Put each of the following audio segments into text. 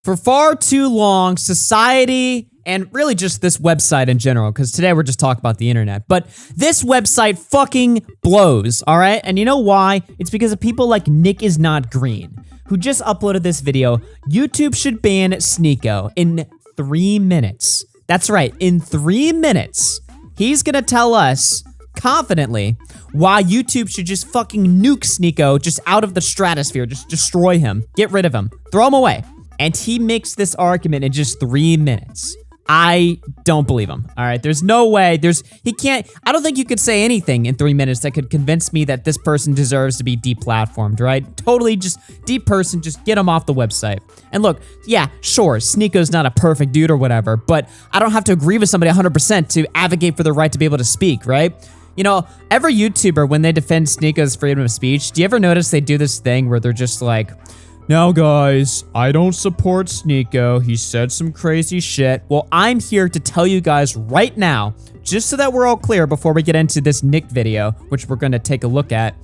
For far too long, society, and really just this website in general, because today we're just talking about the internet, but this website fucking blows, all right? And you know why? It's because of people like NickIsNotGreen, who just uploaded this video. YouTube should ban Sneako in 3 minutes. That's right, in 3 minutes. He's gonna tell us confidently why YouTube should just fucking nuke Sneako just out of the stratosphere, just destroy him, get rid of him, throw him away. And he makes this argument in just 3 minutes. I don't believe him, all right? There's no way, he can't, I don't think you could say anything in 3 minutes that could convince me that this person deserves to be deplatformed, right? Totally just deep person, just get him off the website. And look, yeah, sure, Sneako's not a perfect dude or whatever, but I don't have to agree with somebody 100% to advocate for the right to be able to speak, right? You know, every YouTuber, when they defend Sneako's freedom of speech, do you ever notice they do this thing where they're just like, now guys, I don't support Sneako, he said some crazy shit. Well, I'm here to tell you guys right now, just so that we're all clear before we get into this Nick video, which we're gonna take a look at,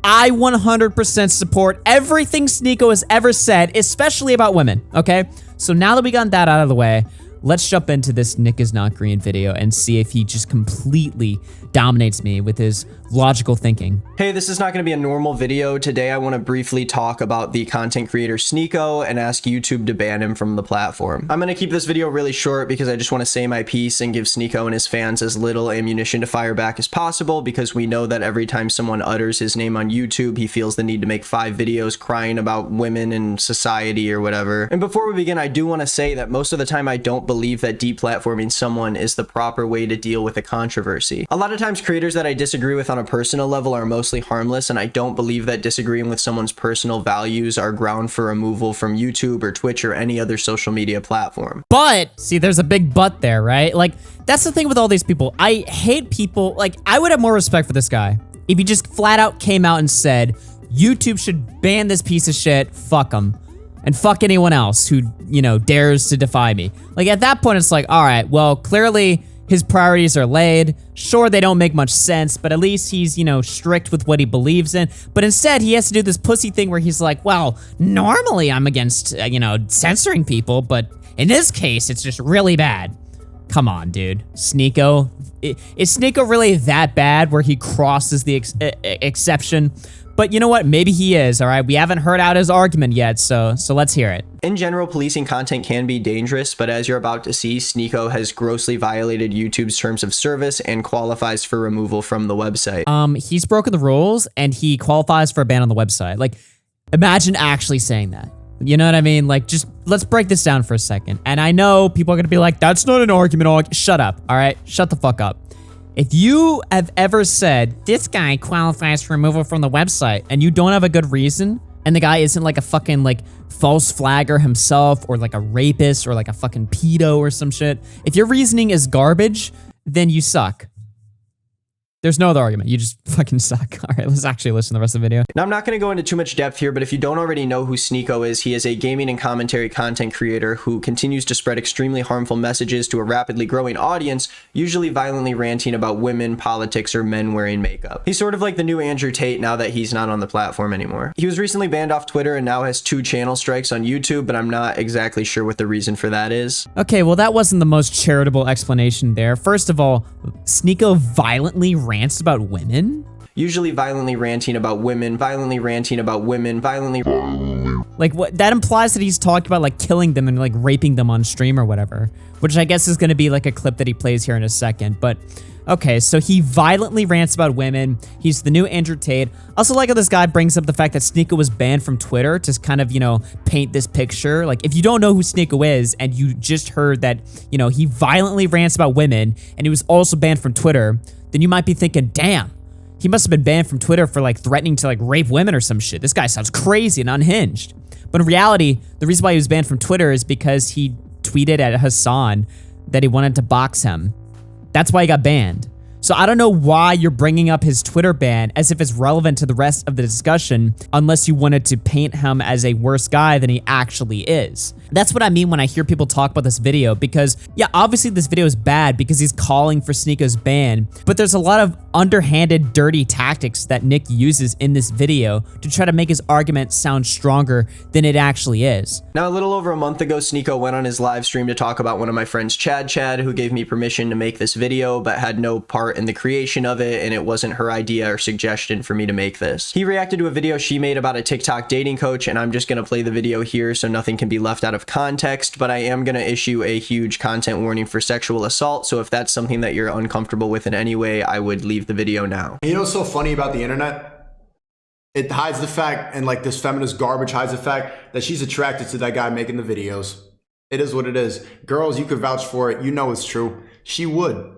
I 100% support everything Sneako has ever said, especially about women, okay? So now that we got that out of the way, let's jump into this NickIsNotGreen video and see if he just completely dominates me with his logical thinking. Hey, this is not going to be a normal video. Today I want to briefly talk about the content creator Sneako and ask YouTube to ban him from the platform. I'm going to keep this video really short because I just want to say my piece and give Sneako and his fans as little ammunition to fire back as possible, because we know that every time someone utters his name on YouTube, he feels the need to make 5 videos crying about women and society or whatever. And before we begin, I do want to say that most of the time I don't believe that deplatforming someone is the proper way to deal with a controversy. A lot of times creators that I disagree with on a personal level are mostly harmless, and I don't believe that disagreeing with someone's personal values are ground for removal from YouTube or Twitch or any other social media platform. But, see, there's a big but there, right? Like, that's the thing with all these people. I hate people, like, I would have more respect for this guy if he just flat out came out and said, YouTube should ban this piece of shit, fuck him. And fuck anyone else who, you know, dares to defy me. Like, at that point, it's like, all right, well, clearly his priorities are laid. Sure, they don't make much sense, but at least he's, you know, strict with what he believes in. But instead, he has to do this pussy thing where he's like, well, normally I'm against, you know, censoring people, but in this case, it's just really bad. Come on, dude. Sneako. Is Sneako really that bad where he crosses the exception? But you know what? Maybe he is, all right? We haven't heard out his argument yet, so let's hear it. In general, policing content can be dangerous, but as you're about to see, Sneako has grossly violated YouTube's terms of service and qualifies for removal from the website. He's broken the rules, and he qualifies for a ban on the website. Like, imagine actually saying that. You know what I mean? Like, just, let's break this down for a second. And I know people are gonna be like, that's not an argument. Shut up, all right? Shut the fuck up. If you have ever said, this guy qualifies for removal from the website, and you don't have a good reason, and the guy isn't like a fucking like false flagger himself, or like a rapist, or like a fucking pedo or some shit, if your reasoning is garbage, then you suck. There's no other argument. You just fucking suck. All right, let's actually listen to the rest of the video. Now, I'm not going to go into too much depth here, but if you don't already know who Sneako is, he is a gaming and commentary content creator who continues to spread extremely harmful messages to a rapidly growing audience, usually violently ranting about women, politics, or men wearing makeup. He's sort of like the new Andrew Tate now that he's not on the platform anymore. He was recently banned off Twitter and now has 2 channel strikes on YouTube, but I'm not exactly sure what the reason for that is. Okay, well, that wasn't the most charitable explanation there. First of all, Sneako violently rants about women? Usually violently ranting about women, violently ranting about women, violently... Like, what? That implies that he's talking about, like, killing them and, like, raping them on stream or whatever. Which I guess is gonna be, like, a clip that he plays here in a second. But, okay, so he violently rants about women. He's the new Andrew Tate. Also, like how this guy brings up the fact that Sneako was banned from Twitter to kind of, you know, paint this picture. Like, if you don't know who Sneako is, and you just heard that, you know, he violently rants about women, and he was also banned from Twitter, then you might be thinking, damn, he must have been banned from Twitter for like threatening to like rape women or some shit. This guy sounds crazy and unhinged. But in reality, the reason why he was banned from Twitter is because he tweeted at Hassan that he wanted to box him. That's why he got banned. So I don't know why you're bringing up his Twitter ban as if it's relevant to the rest of the discussion, unless you wanted to paint him as a worse guy than he actually is. That's what I mean when I hear people talk about this video, because yeah, obviously this video is bad because he's calling for Sneako's ban, but there's a lot of underhanded, dirty tactics that Nick uses in this video to try to make his argument sound stronger than it actually is. Now, a little over a month ago, Sneako went on his live stream to talk about one of my friends, Chad, who gave me permission to make this video, but had no part in the creation of it, and it wasn't her idea or suggestion for me to make this. He reacted to a video she made about a TikTok dating coach, and I'm just gonna play the video here so nothing can be left out of context, but I am gonna issue a huge content warning for sexual assault, so if that's something that you're uncomfortable with in any way, I would leave the video now. You know what's so funny about the internet? It hides the fact, and like this feminist garbage hides the fact that she's attracted to that guy making the videos. It is what it is. Girls, you could vouch for it. You know it's true. She would.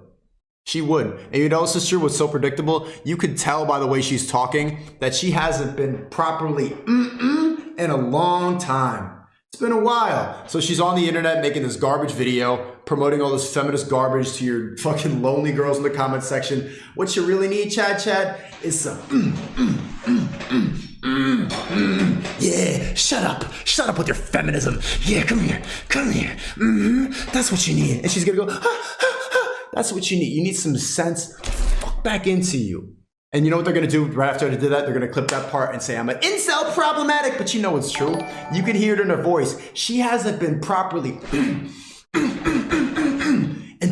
She would. And you know this is true, what's so predictable? You could tell by the way she's talking that she hasn't been properly in a long time. It's been a while. So she's on the internet making this garbage video, promoting all this feminist garbage to your fucking lonely girls in the comment section. What you really need, Chad, is some yeah, shut up with your feminism. Yeah, come here. That's what you need. And she's gonna go, that's what you need. You need some sense back into you. And you know what they're gonna do right after I did that? They're gonna clip that part and say I'm an incel problematic, but you know it's true. You can hear it in her voice. She hasn't been properly in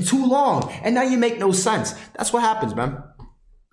too long, and now you make no sense. That's what happens, man.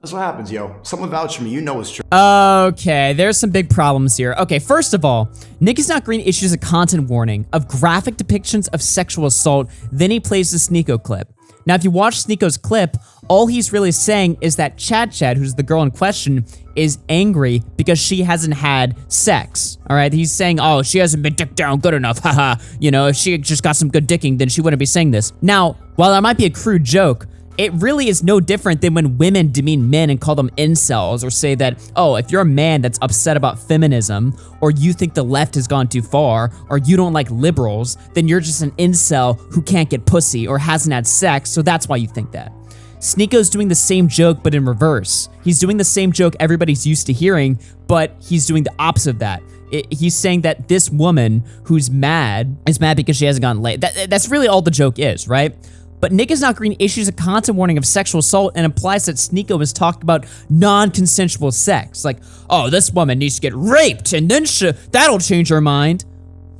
That's what happens, yo. Someone vouch for me, you know it's true. Okay, there's some big problems here. Okay, first of all, NickIsNotGreen issues a content warning of graphic depictions of sexual assault, then he plays the Sneako clip. Now, if you watch Sneako's clip, all he's really saying is that Chad, who's the girl in question, is angry because she hasn't had sex, all right? He's saying, oh, she hasn't been dicked down good enough, haha. You know, if she just got some good dicking, then she wouldn't be saying this. Now, while that might be a crude joke, it really is no different than when women demean men and call them incels or say that, oh, if you're a man that's upset about feminism or you think the left has gone too far or you don't like liberals, then you're just an incel who can't get pussy or hasn't had sex, so that's why you think that. Sneako's doing the same joke, but in reverse. He's doing the same joke everybody's used to hearing, but he's doing the opposite of that. He's saying that this woman who's mad is mad because she hasn't gotten laid. That's really all the joke is, right? But NickIsNotGreen issues a content warning of sexual assault and implies that Sneako has talked about non-consensual sex. Like, oh, this woman needs to get raped and then that'll change her mind.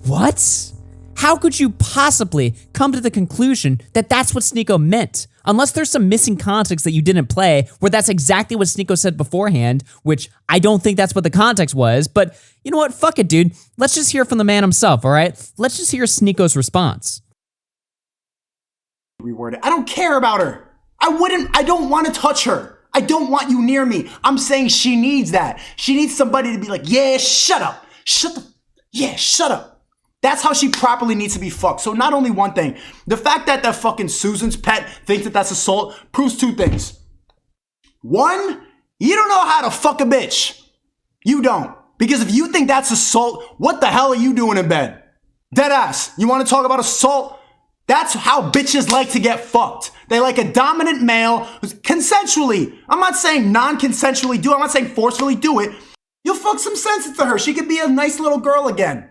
What? How could you possibly come to the conclusion that that's what Sneako meant? Unless there's some missing context that you didn't play where that's exactly what Sneako said beforehand, which I don't think that's what the context was, but you know what? Fuck it, dude. Let's just hear from the man himself, all right? Let's just hear Sneako's response. Reword it. I don't care about her. I don't want to touch her. I don't want you near me. I'm saying she needs that. She needs somebody to be like, yeah, shut up. Shut up. That's how she properly needs to be fucked. So not only one thing, the fact that that fucking Susan's pet thinks that that's assault proves two things. One, you don't know how to fuck a bitch. You don't. Because if you think that's assault, what the hell are you doing in bed? Deadass. You want to talk about assault? That's how bitches like to get fucked. They like a dominant male who's consensually. I'm not saying non-consensually do it. I'm not saying forcefully do it. You'll fuck some sense into her. She could be a nice little girl again.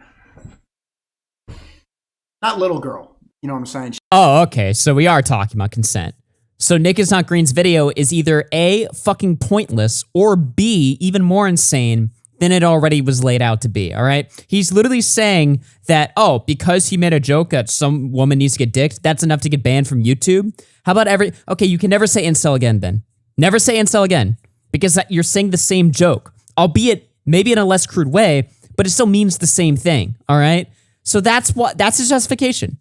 Not little girl. You know what I'm saying? Oh, okay. So we are talking about consent. So NickIsNotGreen's video is either A, fucking pointless, or B, even more insane than it already was laid out to be, all right? He's literally saying that, oh, because he made a joke that some woman needs to get dicked, that's enough to get banned from YouTube? How about okay, you can never say incel again then. Never say incel again, because you're saying the same joke, albeit maybe in a less crude way, but it still means the same thing, all right? So that's his justification.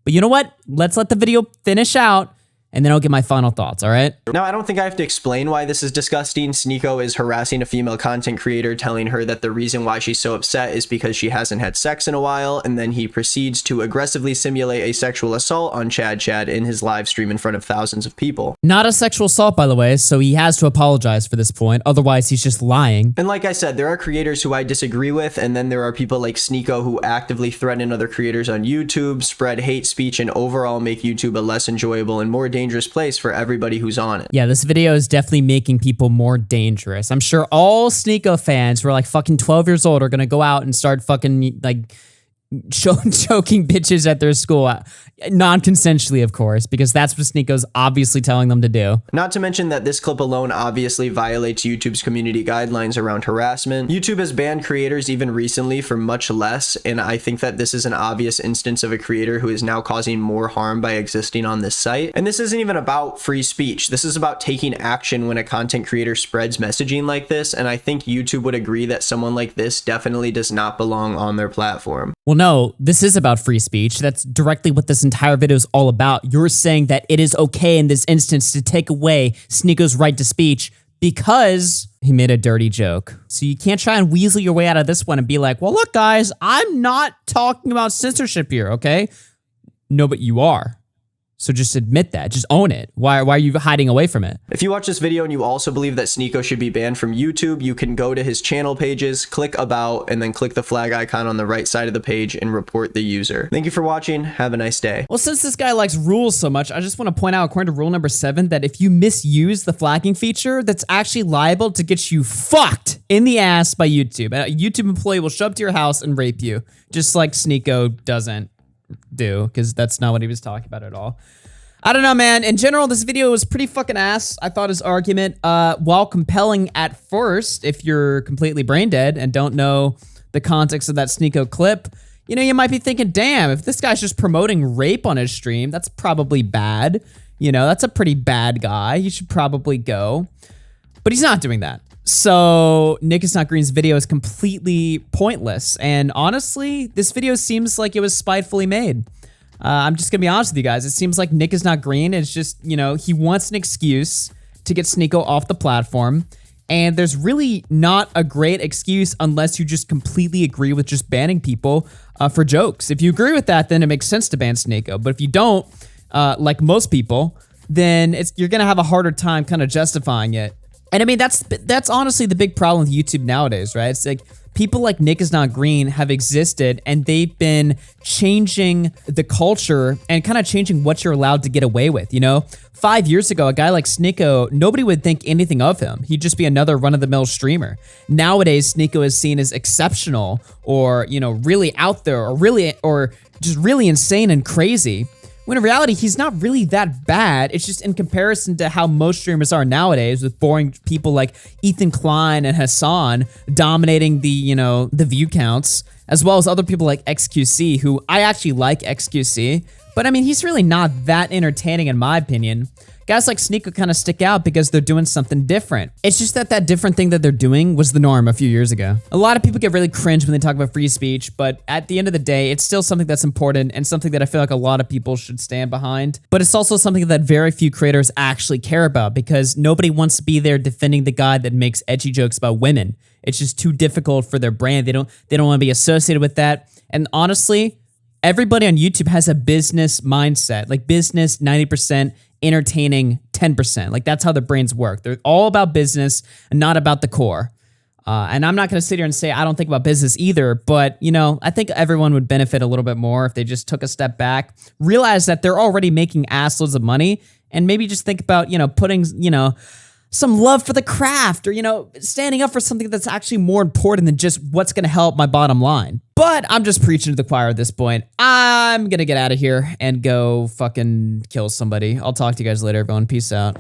But you know what? Let's let the video finish out, and then I'll get my final thoughts, all right? Now, I don't think I have to explain why this is disgusting. Sneako is harassing a female content creator, telling her that the reason why she's so upset is because she hasn't had sex in a while, and then he proceeds to aggressively simulate a sexual assault on Chad in his live stream in front of thousands of people. Not a sexual assault, by the way, so he has to apologize for this point, otherwise he's just lying. And like I said, there are creators who I disagree with, and then there are people like Sneako who actively threaten other creators on YouTube, spread hate speech, and overall make YouTube a less enjoyable and more dangerous place for everybody who's on it. Yeah, this video is definitely making people more dangerous. I'm sure all Sneako fans who are like fucking 12 years old are gonna go out and start fucking like choking bitches at their school, non-consensually, of course, because that's what Sneako's obviously telling them to do. Not to mention that this clip alone obviously violates YouTube's community guidelines around harassment. YouTube has banned creators even recently for much less, and I think that this is an obvious instance of a creator who is now causing more harm by existing on this site. And this isn't even about free speech. This is about taking action when a content creator spreads messaging like this, and I think YouTube would agree that someone like this definitely does not belong on their platform. Well, no, this is about free speech. That's directly what this entire video is all about. You're saying that it is okay in this instance to take away Sneako's right to speech because he made a dirty joke. So you can't try and weasel your way out of this one and be like, well, look, guys, I'm not talking about censorship here, okay? No, but you are. So just admit that. Just own it. Why are you hiding away from it? If you watch this video and you also believe that Sneako should be banned from YouTube, you can go to his channel pages, click about, and then click the flag icon on the right side of the page and report the user. Thank you for watching. Have a nice day. Well, since this guy likes rules so much, I just want to point out, according to rule number 7, that if you misuse the flagging feature, that's actually liable to get you fucked in the ass by YouTube. A YouTube employee will show up to your house and rape you, just like Sneako doesn't do, because that's not what he was talking about at all. I don't know, man. In general, this video was pretty fucking ass. I thought his argument, while compelling at first, if you're completely brain dead and don't know the context of that Sneako clip, you know, you might be thinking, damn, if this guy's just promoting rape on his stream, that's probably bad. You know, that's a pretty bad guy. You should probably go. But he's not doing that. So NickIsNotGreen's video is completely pointless. And honestly, this video seems like it was spitefully made. I'm just gonna be honest with you guys. It seems like NickIsNotGreen is just, you know, he wants an excuse to get Sneako off the platform. And there's really not a great excuse unless you just completely agree with just banning people for jokes. If you agree with that, then it makes sense to ban Sneako. But if you don't, like most people, then you're gonna have a harder time kind of justifying it. And I mean, that's honestly the big problem with YouTube nowadays, right? It's like people like NickIsNotGreen have existed and they've been changing the culture and kind of changing what you're allowed to get away with, you know? 5 years ago, a guy like Sneako, nobody would think anything of him. He'd just be another run-of-the-mill streamer. Nowadays, Sneako is seen as exceptional or, you know, really out there or just really insane and crazy. When in reality, he's not really that bad. It's just in comparison to how most streamers are nowadays, with boring people like Ethan Klein and Hassan dominating the, you know, the view counts, as well as other people like XQC, who I actually like XQC, but I mean, he's really not that entertaining in my opinion. Guys like Sneako kind of stick out because they're doing something different. It's just that different thing that they're doing was the norm a few years ago. A lot of people get really cringe when they talk about free speech, but at the end of the day, it's still something that's important and something that I feel like a lot of people should stand behind. But it's also something that very few creators actually care about because nobody wants to be there defending the guy that makes edgy jokes about women. It's just too difficult for their brand. They don't want to be associated with that. And honestly, everybody on YouTube has a business mindset, like business 90%, entertaining 10%. Like that's how their brains work. They're all about business and not about the core. And I'm not going to sit here and say I don't think about business either, but you know, I think everyone would benefit a little bit more if they just took a step back, realize that they're already making assloads of money, and maybe just think about, you know, putting, you know, some love for the craft or, you know, standing up for something that's actually more important than just what's going to help my bottom line. But I'm just preaching to the choir at this point. I'm going to get out of here and go fucking kill somebody. I'll talk to you guys later, everyone. Peace out.